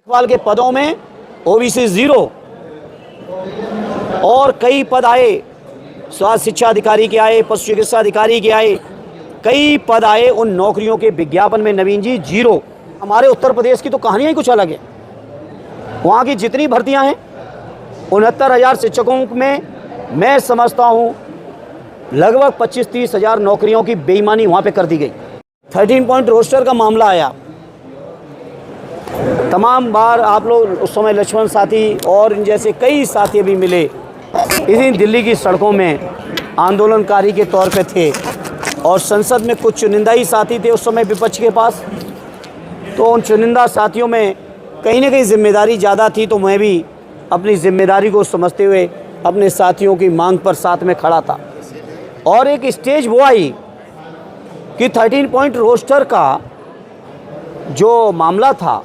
वाल के पदों में ओबीसी 0 और कई पद आए, स्वास्थ्य शिक्षा अधिकारी के आए, पशु चिकित्सा अधिकारी के आए, कई पद आए। उन नौकरियों के विज्ञापन में नवीन जी 0। हमारे उत्तर प्रदेश की तो कहानियाँ ही कुछ अलग है। वहाँ की जितनी भर्तियाँ हैं 69,000 शिक्षकों में मैं समझता हूँ लगभग 25-30 हज़ार नौकरियों की बेईमानी वहाँ पे कर दी गई। 13 पॉइंट रोस्टर का मामला आया, तमाम बार आप लोग उस समय लक्ष्मण साथी और इन जैसे कई साथी भी मिले, इसी दिल्ली की सड़कों में आंदोलनकारी के तौर पे थे और संसद में कुछ चुनिंदा ही साथी थे उस समय विपक्ष के पास। तो उन चुनिंदा साथियों में कहीं ना कहीं जिम्मेदारी ज़्यादा थी, तो मैं भी अपनी जिम्मेदारी को समझते हुए अपने साथियों की मांग पर साथ में खड़ा था। और एक स्टेज वो आई कि 13 पॉइंट रोस्टर का जो मामला था,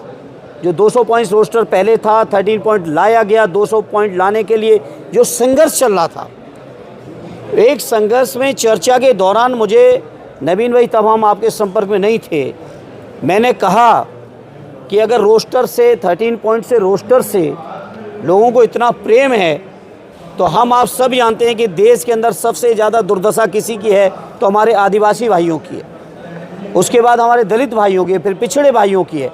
जो 200 पॉइंट्स रोस्टर पहले था, 13 पॉइंट लाया गया, 200 पॉइंट लाने के लिए जो संघर्ष चल रहा था, एक संघर्ष में चर्चा के दौरान मुझे, नवीन भाई तब हम आपके संपर्क में नहीं थे, मैंने कहा कि अगर रोस्टर से 13 पॉइंट से रोस्टर से लोगों को इतना प्रेम है तो हम आप सब जानते हैं कि देश के अंदर सबसे ज़्यादा दुर्दशा किसी की है तो हमारे आदिवासी भाइयों की है, उसके बाद हमारे दलित भाइयों की है, फिर पिछड़े भाइयों की है।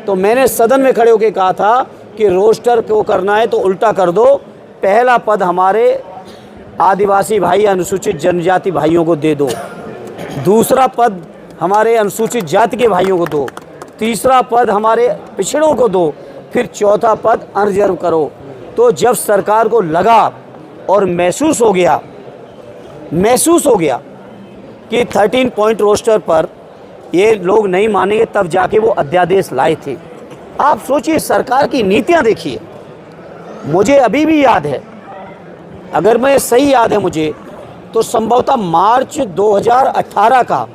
तो मैंने सदन में खड़े होकर कहा था कि रोस्टर को करना है तो उल्टा कर दो, पहला पद हमारे आदिवासी भाई अनुसूचित जनजाति भाइयों को दे दो, दूसरा पद हमारे अनुसूचित जाति के भाइयों को दो, तीसरा पद हमारे पिछड़ों को दो, फिर चौथा पद अनरिजर्व करो। तो जब सरकार को लगा और महसूस हो गया कि 13 पॉइंट रोस्टर पर ये लोग नहीं मानेंगे, तब जाके वो अध्यादेश लाए थे। आप सोचिए, सरकार की नीतियां देखिए। मुझे अभी भी याद है, अगर मैं सही याद है मुझे, तो संभवतः मार्च 2018 का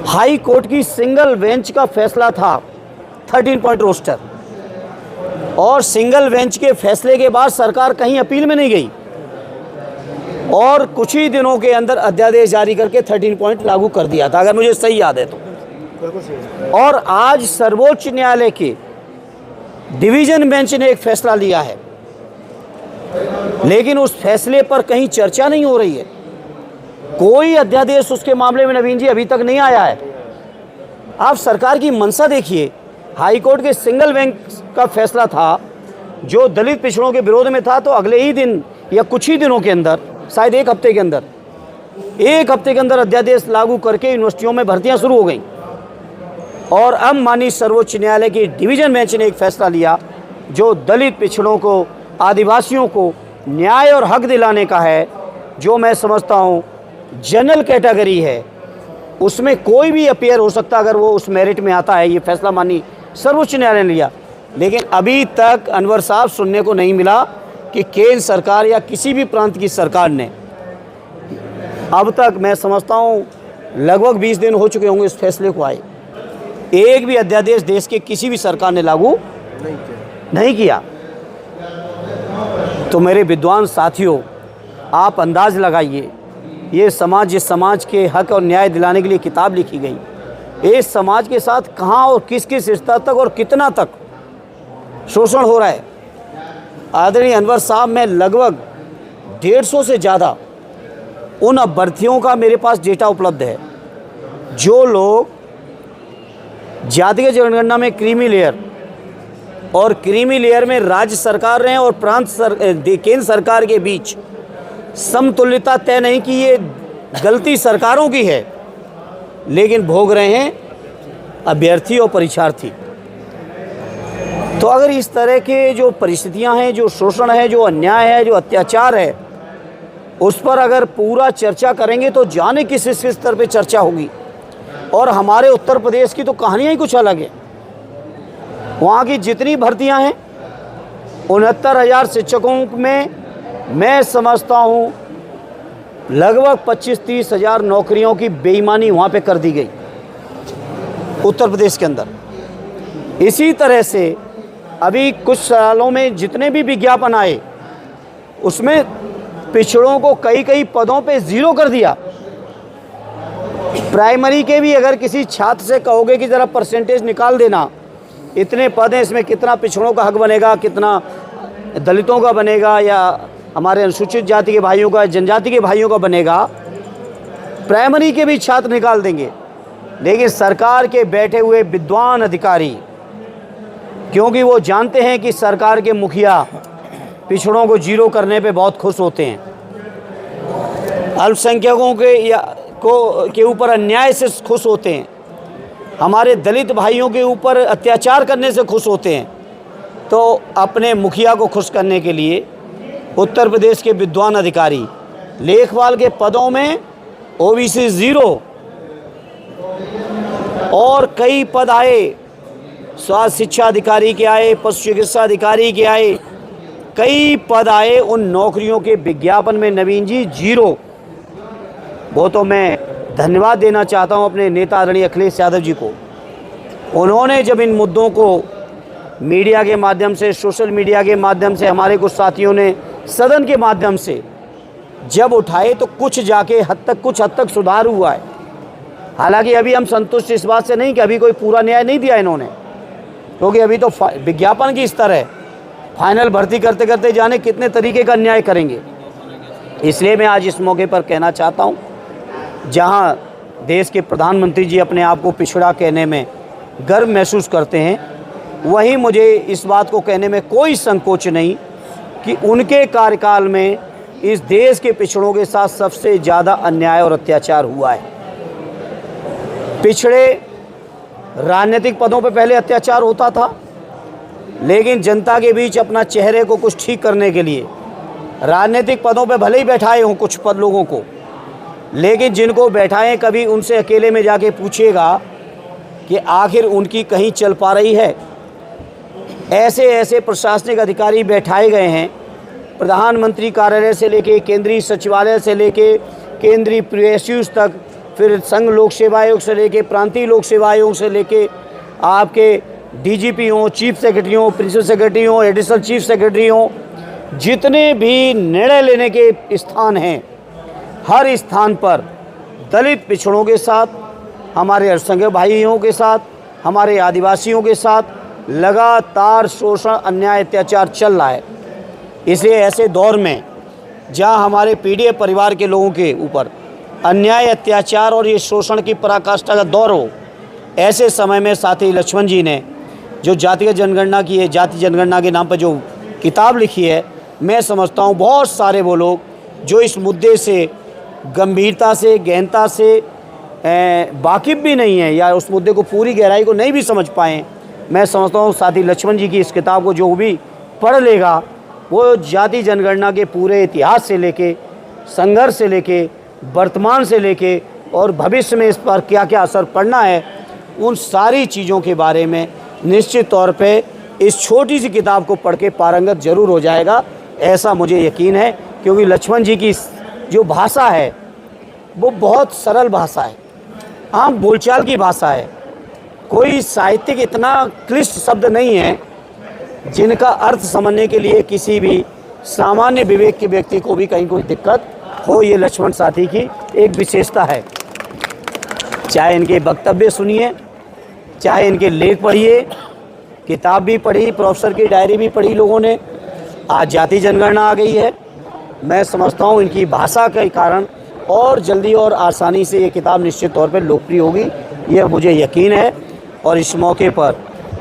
हाई कोर्ट की सिंगल बेंच का फैसला था 13 पॉइंट रोस्टर, और सिंगल बेंच के फैसले के बाद सरकार कहीं अपील में नहीं गई और कुछ ही दिनों के अंदर अध्यादेश जारी करके 13 पॉइंट लागू कर दिया था, अगर मुझे सही याद है तो। और आज सर्वोच्च न्यायालय के डिवीजन बेंच ने एक फैसला लिया है, लेकिन उस फैसले पर कहीं चर्चा नहीं हो रही है। कोई अध्यादेश उसके मामले में नवीन जी अभी तक नहीं आया है। आप सरकार की मंशा देखिए। हाई कोर्ट के सिंगल बेंच का फैसला था जो दलित पिछड़ों के विरोध में था, तो अगले ही दिन या कुछ ही दिनों के अंदर, शायद एक हफ्ते के अंदर अध्यादेश लागू करके यूनिवर्सिटियों में भर्तियां शुरू हो गई। और अब माननीय सर्वोच्च न्यायालय की डिवीजन बेंच ने एक फैसला लिया जो दलित पिछड़ों को, आदिवासियों को न्याय और हक दिलाने का है, जो मैं समझता हूँ जनरल कैटेगरी है, उसमें कोई भी अपीयर हो सकता अगर वो उस मेरिट में आता है। ये फैसला माननीय सर्वोच्च न्यायालय ने लिया, लेकिन अभी तक अनवर साहब सुनने को नहीं मिला कि केंद्र सरकार या किसी भी प्रांत की सरकार ने, अब तक मैं समझता हूँ लगभग 20 दिन हो चुके होंगे इस फैसले को आए, एक भी अध्यादेश देश के किसी भी सरकार ने लागू नहीं किया। तो मेरे विद्वान साथियों, आप अंदाज लगाइए, ये समाज, जिस समाज के हक और न्याय दिलाने के लिए किताब लिखी गई, इस समाज के साथ कहाँ और किस किस स्तर तक और कितना तक शोषण हो रहा है। आदरणीय अनवर साहब, मैं लगभग 150 से ज़्यादा उन अभ्यर्थियों का मेरे पास डेटा उपलब्ध है जो लोग जातीय जनगणना में क्रीमी लेयर और क्रीमी लेयर में राज्य सरकार रहे और केंद्र सरकार के बीच समतुल्यता तय नहीं की। ये गलती सरकारों की है, लेकिन भोग रहे हैं अभ्यर्थी और परीक्षार्थी। तो अगर इस तरह के जो परिस्थितियां हैं, जो शोषण है, जो अन्याय है, जो अत्याचार है, उस पर अगर पूरा चर्चा करेंगे तो जाने किस स्तर पे चर्चा होगी। और हमारे उत्तर प्रदेश की तो कहानियाँ ही कुछ अलग है। वहाँ की जितनी भर्तियां हैं 69,000 शिक्षकों में मैं समझता हूँ लगभग 25-30 हज़ार नौकरियों की बेईमानी वहाँ पे कर दी गई उत्तर प्रदेश के अंदर। इसी तरह से अभी कुछ सालों में जितने भी विज्ञापन आए उसमें पिछड़ों को कई पदों पे 0 कर दिया। प्राइमरी के भी अगर किसी छात्र से कहोगे कि ज़रा परसेंटेज निकाल देना इतने पद हैं, इसमें कितना पिछड़ों का हक बनेगा, कितना दलितों का बनेगा, या हमारे अनुसूचित जाति के भाइयों का, जनजाति के भाइयों का बनेगा। प्राइमरी के भी छात्र निकाल देंगे, लेकिन सरकार के बैठे हुए विद्वान अधिकारी, क्योंकि वो जानते हैं कि सरकार के मुखिया पिछड़ों को जीरो करने पे बहुत खुश होते हैं, अल्पसंख्यकों के ऊपर अन्याय से खुश होते हैं, हमारे दलित भाइयों के ऊपर अत्याचार करने से खुश होते हैं, तो अपने मुखिया को खुश करने के लिए उत्तर प्रदेश के विद्वान अधिकारी लेखपाल के पदों में ओबीसी 0 और कई पद आए, स्वास्थ्य शिक्षा अधिकारी के आए, पशु चिकित्सा अधिकारी के आए, कई पद आए। उन नौकरियों के विज्ञापन में नवीन जी 0। वो तो मैं धन्यवाद देना चाहता हूं अपने नेता आदरणीय अखिलेश यादव जी को। उन्होंने जब इन मुद्दों को मीडिया के माध्यम से, सोशल मीडिया के माध्यम से, हमारे कुछ साथियों ने सदन के माध्यम से जब उठाए, तो कुछ हद तक सुधार हुआ है। हालांकि अभी हम संतुष्ट इस बात से नहीं कि अभी कोई पूरा न्याय नहीं दिया इन्होंने, क्योंकि अभी तो विज्ञापन की स्तर है, फाइनल भर्ती करते करते जाने कितने तरीके का न्याय करेंगे। इसलिए मैं आज इस मौके पर कहना चाहता हूँ, जहाँ देश के प्रधानमंत्री जी अपने आप को पिछड़ा कहने में गर्व महसूस करते हैं, वहीं मुझे इस बात को कहने में कोई संकोच नहीं कि उनके कार्यकाल में इस देश के पिछड़ों के साथ सबसे ज़्यादा अन्याय और अत्याचार हुआ है। पिछड़े राजनीतिक पदों पर पहले अत्याचार होता था, लेकिन जनता के बीच अपना चेहरे को कुछ ठीक करने के लिए राजनीतिक पदों पर भले ही बैठाए हों कुछ पद लोगों को, लेकिन जिनको बैठाएं कभी उनसे अकेले में जाके पूछिएगा कि आखिर उनकी कहीं चल पा रही है। ऐसे प्रशासनिक अधिकारी बैठाए गए हैं, प्रधानमंत्री कार्यालय से लेके केंद्रीय सचिवालय से लेके केंद्रीय प्रेसिड्यूज तक, फिर संघ लोक सेवा आयोग से लेके प्रांतीय लोक सेवा आयोग से लेके आपके डीजीपी हों, चीफ सेक्रेटरी हों, प्रिंसिपल सेक्रेटरी हों, एडिशनल चीफ सेक्रेटरी हों, जितने भी निर्णय लेने के स्थान हैं, हर स्थान पर दलित पिछड़ों के साथ, हमारे अल्पसंख्यक भाइयों के साथ, हमारे आदिवासियों के साथ लगातार शोषण, अन्याय, अत्याचार चल रहा है। इसलिए ऐसे दौर में जहां हमारे पीड़ित परिवार के लोगों के ऊपर अन्याय, अत्याचार और ये शोषण की पराकाष्ठा का दौर हो, ऐसे समय में साथी लक्ष्मण जी ने जो जातिगत जनगणना की है, जाति जनगणना के नाम पर जो किताब लिखी है, मैं समझता हूँ बहुत सारे वो लोग जो इस मुद्दे से गंभीरता से, गहनता से वाकिफ़ भी नहीं है, या उस मुद्दे को पूरी गहराई को नहीं भी समझ पाएँ, मैं समझता हूँ साथी लक्ष्मण जी की इस किताब को जो भी पढ़ लेगा, वो जाति जनगणना के पूरे इतिहास से लेके, संघर्ष से लेके, वर्तमान से लेके और भविष्य में इस पर क्या क्या असर पड़ना है, उन सारी चीज़ों के बारे में निश्चित तौर पे इस छोटी सी किताब को पढ़ के पारंगत जरूर हो जाएगा, ऐसा मुझे यकीन है। क्योंकि लक्ष्मण जी की जो भाषा है वो बहुत सरल भाषा है, आम बोलचाल की भाषा है, कोई साहित्यिक इतना क्लिष्ट शब्द नहीं है जिनका अर्थ समझने के लिए किसी भी सामान्य विवेक के व्यक्ति को भी कहीं कोई दिक्कत हो। ये लक्ष्मण साथी की एक विशेषता है। चाहे इनके वक्तव्य सुनिए, चाहे इनके लेख पढ़िए, किताब भी पढ़ी, प्रोफेसर की डायरी भी पढ़ी लोगों ने, आज जाति जनगणना आ गई है। मैं समझता हूँ इनकी भाषा के कारण और जल्दी और आसानी से ये किताब निश्चित तौर पर लोकप्रिय होगी, यह मुझे यकीन है। और इस मौके पर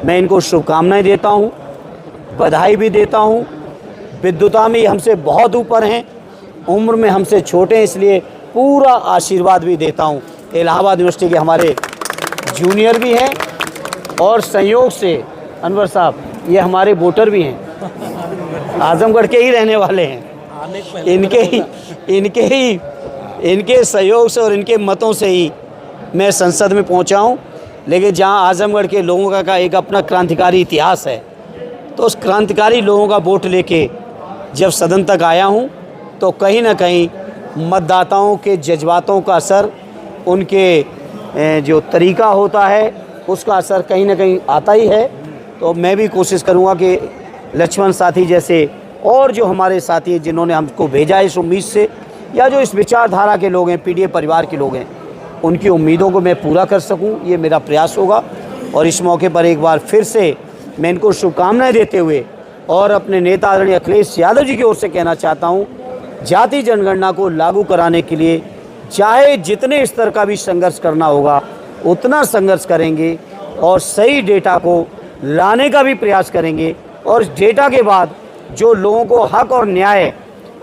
मैं इनको शुभकामनाएं देता हूँ, बधाई भी देता हूँ। विद्वता में हमसे बहुत ऊपर हैं, उम्र में हमसे छोटे हैं, इसलिए पूरा आशीर्वाद भी देता हूँ। इलाहाबाद यूनिवर्सिटी के हमारे जूनियर भी हैं और संयोग से अनवर साहब ये हमारे वोटर भी हैं, आजमगढ़ के ही रहने वाले हैं। इनके सहयोग से और इनके मतों से ही मैं संसद में पहुंचा हूं। लेकिन जहां आजमगढ़ के लोगों का एक अपना क्रांतिकारी इतिहास है, तो उस क्रांतिकारी लोगों का वोट लेके जब सदन तक आया हूं, तो कहीं ना कहीं मतदाताओं के जज्बातों का असर, उनके जो तरीका होता है उसका असर कहीं ना कहीं आता ही है। तो मैं भी कोशिश करूंगा कि लक्ष्मण साथी जैसे और जो हमारे साथी हैं जिन्होंने हमको भेजा इस उम्मीद से, या जो इस विचारधारा के लोग हैं, पीडीए परिवार के लोग हैं, उनकी उम्मीदों को मैं पूरा कर सकूं, ये मेरा प्रयास होगा। और इस मौके पर एक बार फिर से मैं इनको शुभकामनाएं देते हुए और अपने नेता आदरणीय अखिलेश यादव जी की ओर से कहना चाहता हूं, जाति जनगणना को लागू कराने के लिए चाहे जितने स्तर का भी संघर्ष करना होगा उतना संघर्ष करेंगे और सही डेटा को लाने का भी प्रयास करेंगे। और इस डेटा के बाद जो लोगों को हक और न्याय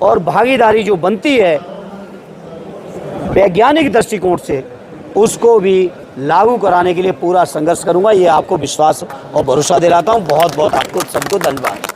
और भागीदारी जो बनती है वैज्ञानिक दृष्टिकोण से, उसको भी लागू कराने के लिए पूरा संघर्ष करूंगा। ये आपको विश्वास और भरोसा दिलाता हूं। बहुत बहुत आपको सबको धन्यवाद।